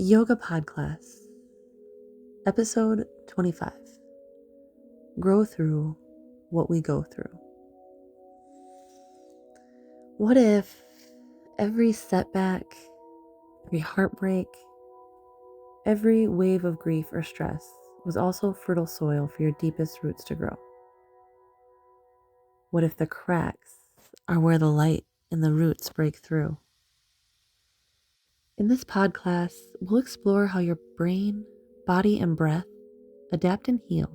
Yoga PodClass, Episode 25. Grow through what we go through. What if every setback, every heartbreak, every wave of grief or stress was also fertile soil for your deepest roots to grow? What if the cracks are where the light and the roots break through? In this podcast, we'll explore how your brain, body, and breath adapt and heal.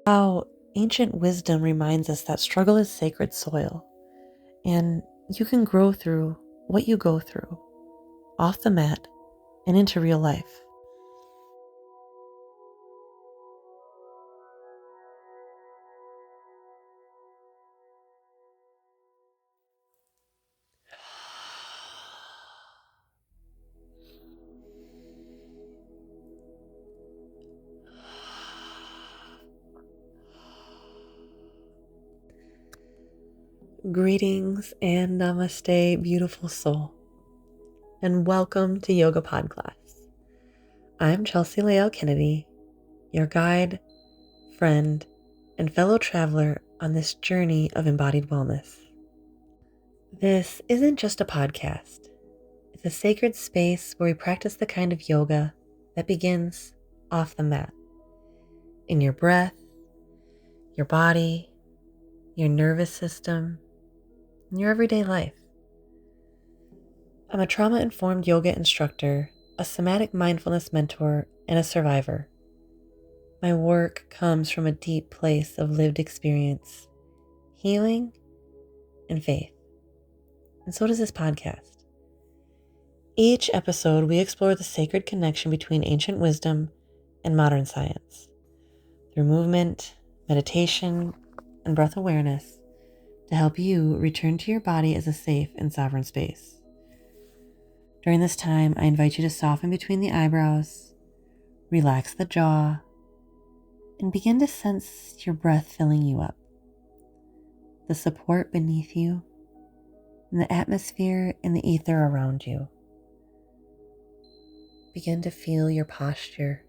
How ancient wisdom reminds us that struggle is sacred soil, and you can grow through what you go through, off the mat and into real life. Greetings and namaste, beautiful soul, and welcome to Yoga PodClass. I'm Chelsea Leal Kennedy, your guide, friend, and fellow traveler on this journey of embodied wellness. This isn't just a podcast. It's a sacred space where we practice the kind of yoga that begins off the mat, in your breath, your body, your nervous system, and your everyday life. I'm a trauma-informed yoga instructor, a somatic mindfulness mentor, and a survivor. My work comes from a deep place of lived experience, healing, and faith. And so does this podcast. Each episode, we explore the sacred connection between ancient wisdom and modern science through movement, meditation, and breath awareness to help you return to your body as a safe and sovereign space. During this time, I invite you to soften between the eyebrows, relax the jaw, and begin to sense your breath filling you up, the support beneath you, and the atmosphere and the ether around you. Begin to feel your posture,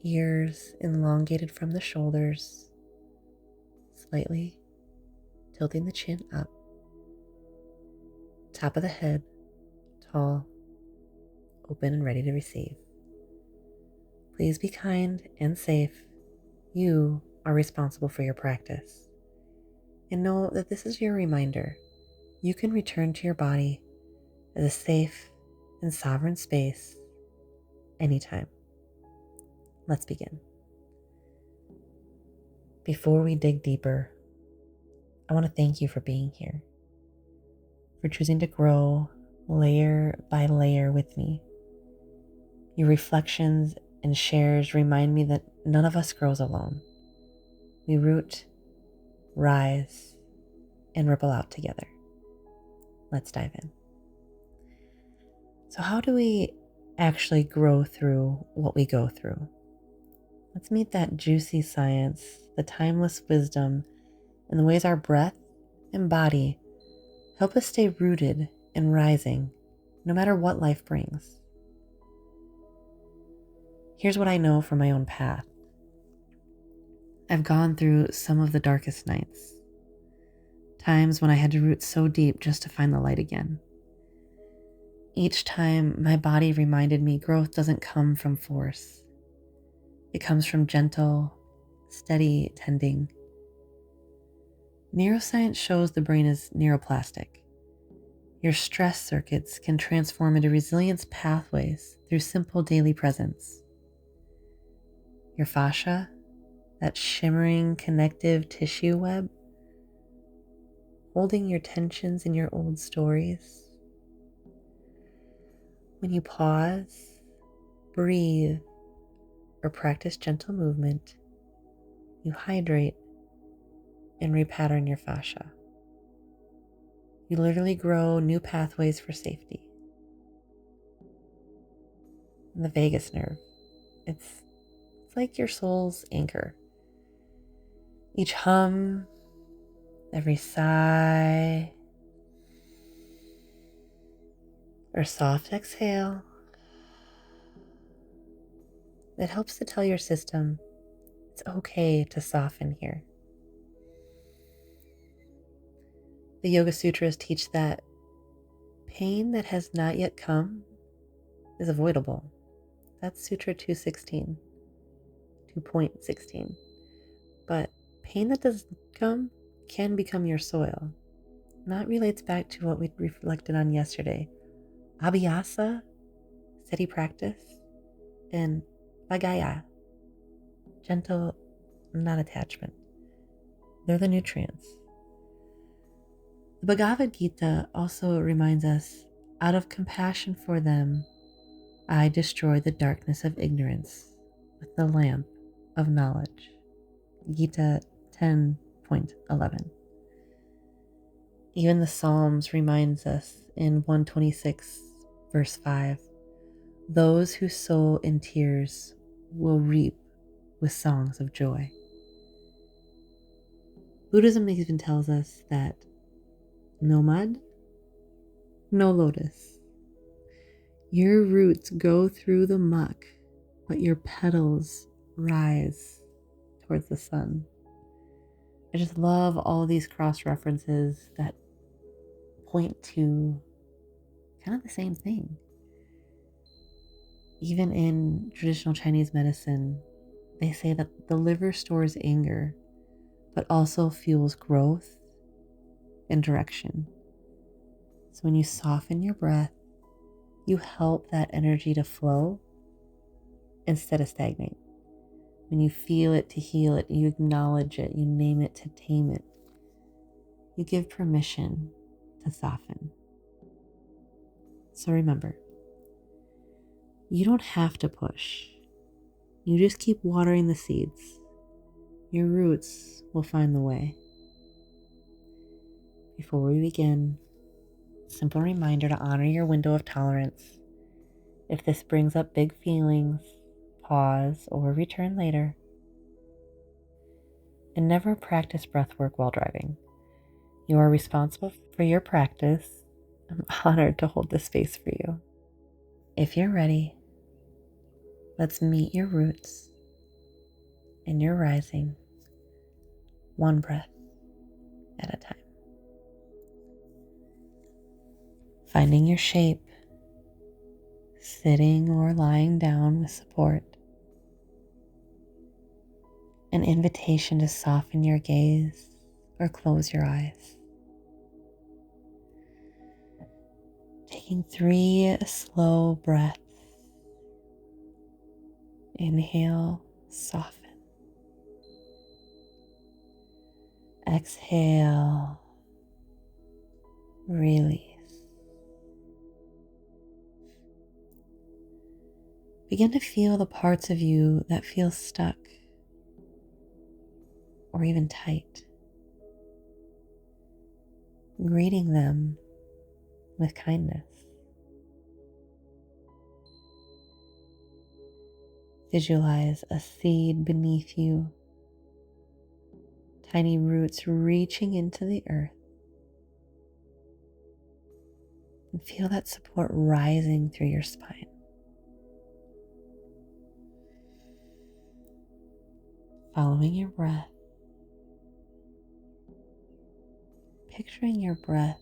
ears elongated from the shoulders, slightly tilting the chin up, top of the head tall, open, and ready to receive. Please be kind and safe. You are responsible for your practice. And know that this is your reminder. You can return to your body as a safe and sovereign space anytime. Let's begin. Before we dig deeper, I want to thank you for being here, for choosing to grow layer by layer with me. Your reflections and shares remind me that none of us grows alone. We root, rise, and ripple out together. Let's dive in. So how do we actually grow through what we go through? Let's meet that juicy science, the timeless wisdom, and the ways our breath and body help us stay rooted and rising no matter what life brings. Here's what I know from my own path. I've gone through some of the darkest nights, times when I had to root so deep just to find the light again. Each time, my body reminded me growth doesn't come from force. It comes from gentle, steady tending. Neuroscience shows the brain is neuroplastic. Your stress circuits can transform into resilience pathways through simple daily presence. Your fascia, that shimmering connective tissue web, holding your tensions in your old stories. When you pause, breathe, or practice gentle movement, you hydrate and repattern your fascia. You literally grow new pathways for safety. And the vagus nerve, it's like your soul's anchor. Each hum, every sigh, or soft exhale that helps to tell your system it's okay to soften here. The Yoga Sutras teach that pain that has not yet come is avoidable. That's Sutra 216, 2.16. But pain that does come can become your soil. And that relates back to what we reflected on yesterday. Abhyasa, steady practice, and Vagaya, gentle non-attachment. They're the nutrients. The Bhagavad Gita also reminds us, out of compassion for them, I destroy the darkness of ignorance with the lamp of knowledge. Gita 10.11. Even the Psalms reminds us in 126 verse 5, those who sow in tears will reap with songs of joy. Buddhism even tells us that no mud, no lotus. Your roots go through the muck, but your petals rise towards the sun. I just love all these cross references that point to kind of the same thing. Even in traditional Chinese medicine, they say that the liver stores anger, but also fuels growth and direction. So when you soften your breath, you help that energy to flow instead of stagnate. When you feel it to heal it, you acknowledge it, you name it to tame it. You give permission to soften. So remember, you don't have to push. You just keep watering the seeds. Your roots will find the way. Before we begin, simple reminder to honor your window of tolerance. If this brings up big feelings, pause or return later. And never practice breathwork while driving. You are responsible for your practice. I'm honored to hold this space for you. If you're ready, let's meet your roots and your rising, one breath at a time. Finding your shape, sitting or lying down with support. An invitation to soften your gaze or close your eyes. Taking 3 slow breaths. Inhale, soften. Exhale, release. Begin to feel the parts of you that feel stuck or even tight. Greeting them with kindness. Visualize a seed beneath you, tiny roots reaching into the earth. And feel that support rising through your spine. Following your breath, picturing your breath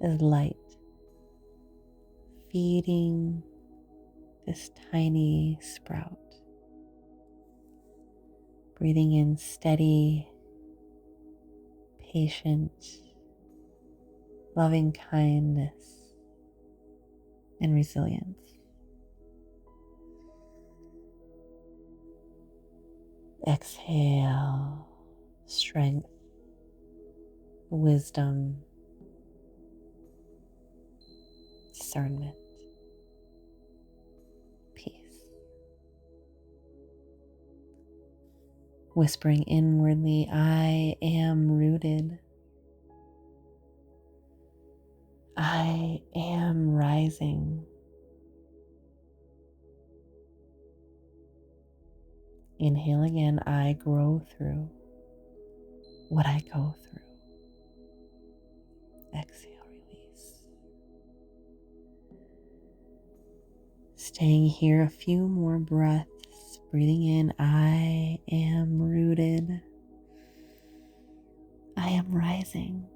as light, feeding this tiny sprout. Breathing in steady, patient, loving kindness and resilience. Exhale, strength, wisdom, discernment, peace. Whispering inwardly, I am rooted. I am rising. Inhale again, I grow through what I go through. Exhale, release. Staying here a few more breaths, breathing in, I am rooted. I am rising.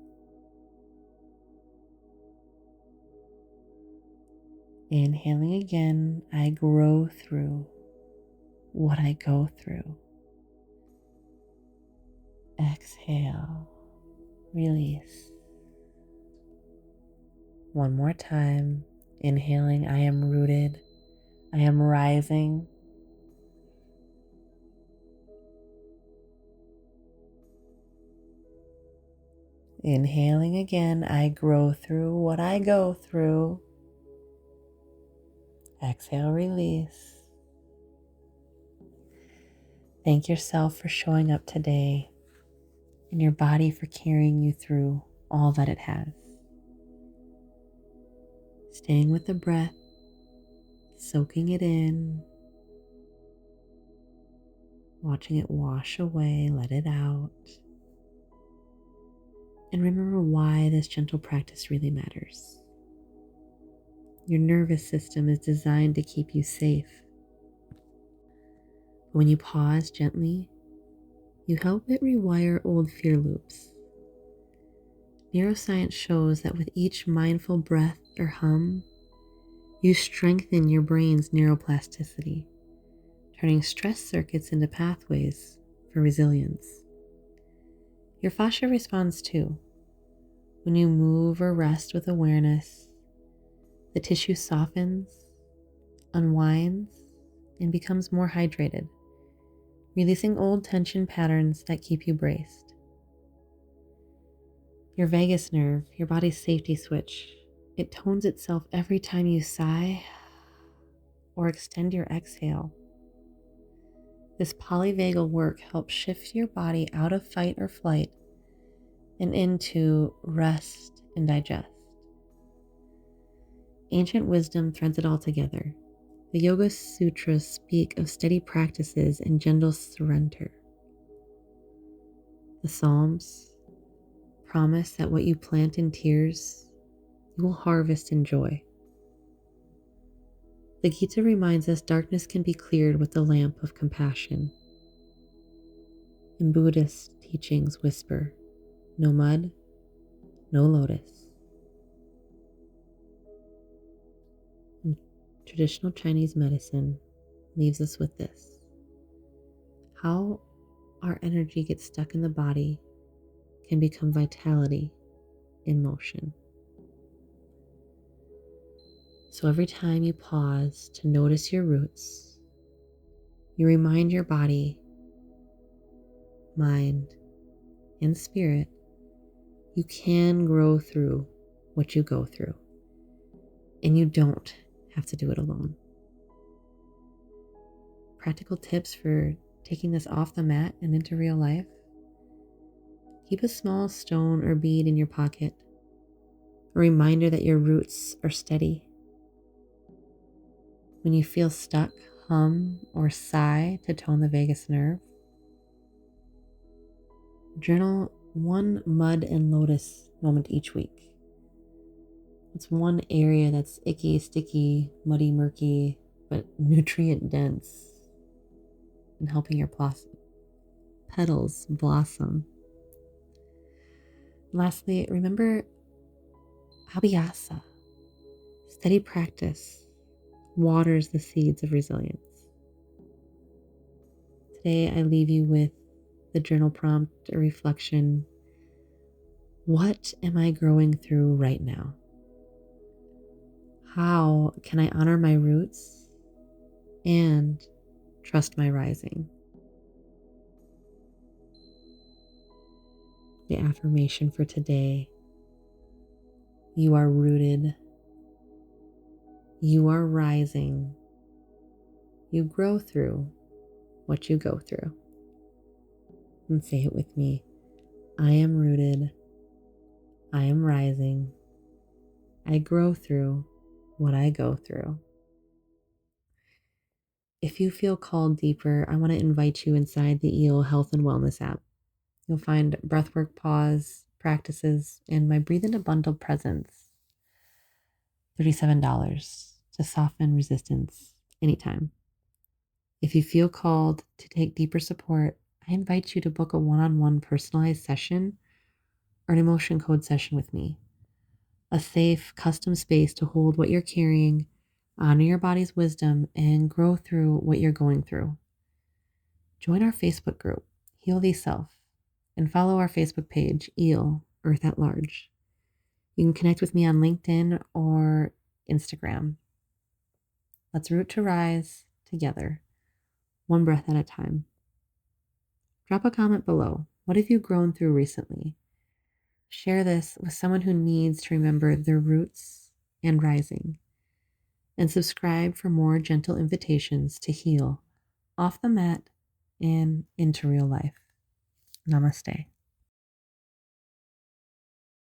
Inhaling again, I grow through what I go through. Exhale, release. One more time. Inhaling, I am rooted. I am rising. Inhaling again, I grow through what I go through. Exhale, release. Thank yourself for showing up today and your body for carrying you through all that it has. Staying with the breath, soaking it in, watching it wash away, let it out. And remember why this gentle practice really matters. Your nervous system is designed to keep you safe. When you pause gently, you help it rewire old fear loops. Neuroscience shows that with each mindful breath or hum, you strengthen your brain's neuroplasticity, turning stress circuits into pathways for resilience. Your fascia responds too. When you move or rest with awareness, the tissue softens, unwinds, and becomes more hydrated, releasing old tension patterns that keep you braced. Your vagus nerve, your body's safety switch, it tones itself every time you sigh or extend your exhale. This polyvagal work helps shift your body out of fight or flight and into rest and digest. Ancient wisdom threads it all together. The Yoga Sutras speak of steady practices and gentle surrender. The Psalms promise that what you plant in tears, you will harvest in joy. The Gita reminds us darkness can be cleared with the lamp of compassion. And Buddhist teachings whisper, no mud, no lotus. And traditional Chinese medicine leaves us with this: how our energy gets stuck in the body can become vitality in motion. So every time you pause to notice your roots, you remind your body, mind, and spirit you can grow through what you go through, and you don't have to do it alone. Practical tips for taking this off the mat and into real life: keep a small stone or bead in your pocket, a reminder that your roots are steady. When you feel stuck, hum or sigh to tone the vagus nerve. Journal one mud and lotus moment each week. It's one area that's icky, sticky, muddy, murky, but nutrient dense, and helping your petals blossom. Lastly, remember abhyasa, steady practice waters the seeds of resilience. Today, I leave you with the journal prompt or reflection. What am I growing through right now? How can I honor my roots and trust my rising? The affirmation for today: you are rooted, you are rising, you grow through what you go through. And say it with me: I am rooted, I am rising, I grow through what I go through. If you feel called deeper, I want to invite you inside the EO Health and Wellness app. You'll find breathwork pause practices and my Breathe in a Bundle presents, $37 to soften resistance anytime. If you feel called to take deeper support, I invite you to book a one-on-one personalized session or an emotion code session with me. A safe, custom space to hold what you're carrying, honor your body's wisdom, and grow through what you're going through. Join our Facebook group, Heal Thee Self, and follow our Facebook page, EEL, Earth at Large. You can connect with me on LinkedIn or Instagram. Let's root to rise together, one breath at a time. Drop a comment below. What have you grown through recently? Share this with someone who needs to remember their roots and rising. And subscribe for more gentle invitations to heal off the mat and into real life. Namaste.